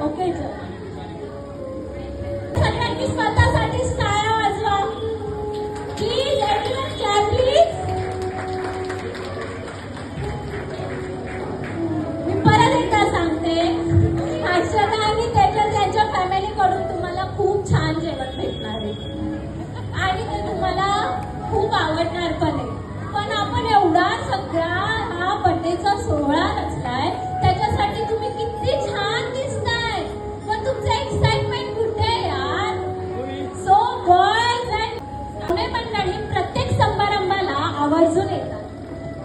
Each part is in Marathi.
occasion. सगळ्यांनी स्वतःसाठी टाळ्या वाजवा. Please everyone clap please. मी परत एकदा सांगते, हर्षदा आणि त्यांच्या फॅमिलीकडून तुम्हाला खूप छान जेवण भेटणार आहे आणि ते तुम्हाला खूप आवडणार पण आहे. पण आपण एवढा सगळा हा बर्थडेचा सोहळा रचलाय, त्याच्यासाठी तुम्ही किती छान दिसताय. पण तुमचं एक्साइटमेंट कुठे आहे यार? सो बॉयज अँड पुणे मंडळी प्रत्येक समारंभाला आवर्जून येतात,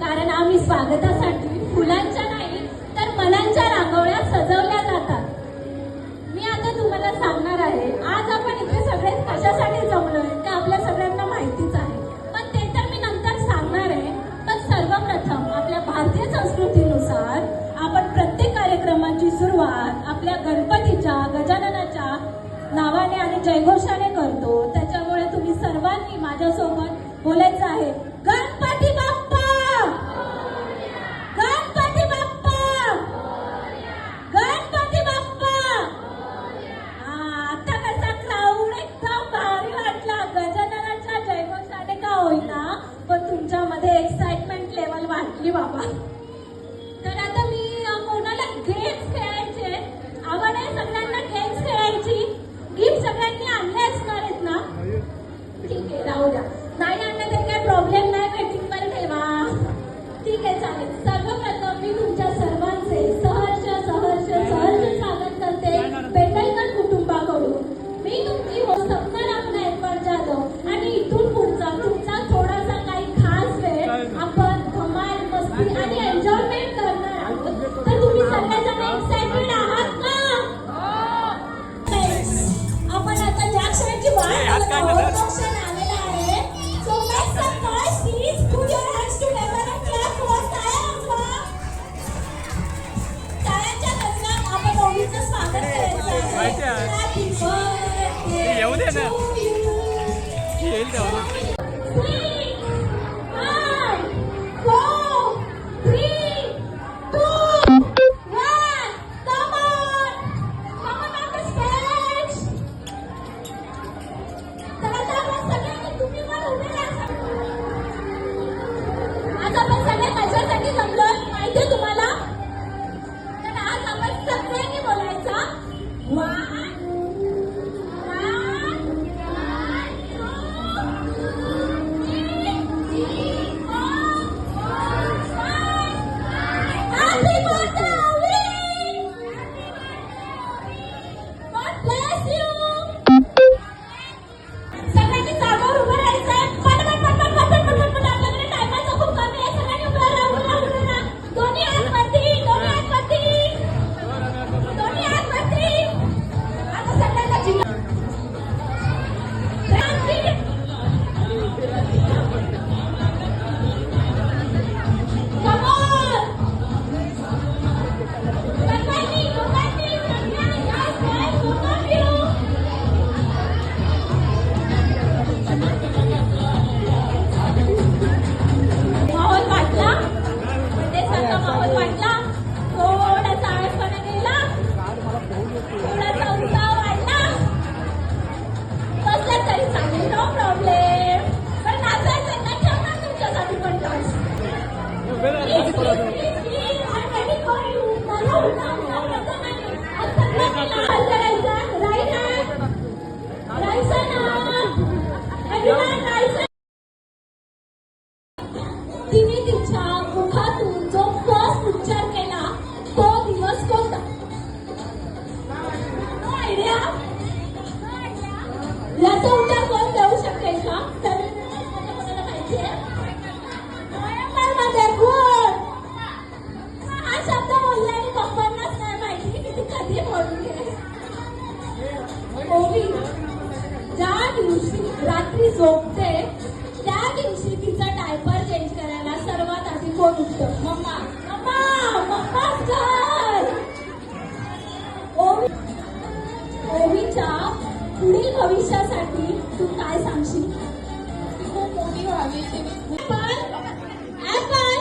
कारण आम्ही स्वागतासाठी फुलांच्या नाही तर मनांच्या रांगोळ्या सजवल्या जातात. मी आता तुम्हाला सांगणार आहे, आज आपण इथे सगळे कशासाठी जमलोय ते आपल्या सगळ्यांना माहितीच आहे, पण ते तर मी नंतर सांगणार आहे. पण सर्वप्रथम आपल्या भारतीय संस्कृतीनुसार आपण प्रत्येक कार्यक्रमाची सुरुवात आपल्या गणपतीच्या गजाननाच्या नावाने आणि जयघोषाने करतो. त्याच्यामुळे तुम्ही सर्वांनी माझ्यासोबत बोलायचं आहे, गणपती बाप्पा, गणपती बाप्पा, गणपती बाप्पा. आता कसा क्राऊड एकदम भारी वाटला. गजाननाच्या जयघोषाने का होईना, पण तुमच्यामध्ये एक्साइटमेंट लेवल वाढली बाबा. तर आता मी कोणाला गेम्स खेळायचे आवड आहे? सगळ्यांना गेम्स खेळायची. गिफ्ट सगळ्यांनी आणले असणार आहेत ना? ठीक आहे, राहू द्या. नाही आणले तर काही प्रॉब्लेम नाही, वेटिंगवर ठेवा. ठीक आहे, चालेल. सर्वप्रथम मी तुमच्या सर्वांचे सहर्ष स्वागत करते पेंडलकर कुटुंबाकडून. मी तुमची होस्ट सप्नाराम गायकवाड जाधव आणि इथून पुढचा तुमचा थोडासा काही खास वेळ आपण धमाल, मस्ती आणि एन्जॉयमेंट करणार आहोत. तर तुम्ही सगळेजण एक्साइटेड आहात का? आपण आता ज्या क्षणाची वाट बघत आहोत तो क्षण आलेला आहे. So make some noise please. Put your hands together and clap for टाळ्या वाजवा. टाळ्यांच्या गजरात आपण ओवीचं स्वागत करायचं आहे. हॅपी बर्थडे येऊ दे ना. To you. येईल तेव्हा. 3 5 4 3 2 1. Come on the stage. चला सगळ्यांनी तुम्ही पण उभे राहा. आज आपण सगळे कशासाठी जमलोय माहितीये तुम्हाला? तर आज आपण सगळ्यांनी बोलायचा 1 तिने तिच्या मुखातून जो फर्स्ट उच्चार केला तो दिवस कोणता? आयडिया? याचा उच्चार कोण देऊ शकेल का? तर कोणाला माहितीये? हा शब्द बोलला आणि पप्पांनाच नाही माहिती की ती कधी बोलून गेली. ओवी ज्या दिवशी रात्री झोपते त्या दिवशी तिचा डायपर चेंज करायला सर्वात आधी कोण उठतं? मम्मा. मम्मा मम्माच कर. ओवीच्या पुढील भविष्यासाठी तू काय सांगशील? खूप मोठी व्हावी. पायनॅपल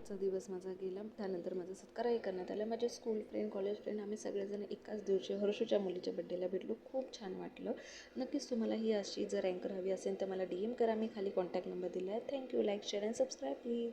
आजचा दिवस माझा गेला. त्यानंतर माझा सत्कारही करण्यात आला. माझे स्कूल फ्रेंड, कॉलेज फ्रेंड आम्ही सगळेजण एकाच दिवशी हर्षूच्या मुलीच्या बड्डेला भेटलो. खूप छान वाटलं. नक्कीच तुम्हाला ही अशी जर अँकर हवी असेल तर मला DM करा. मी खाली कॉन्टॅक्ट नंबर दिला आहे. Thank you. Like, share and subscribe please.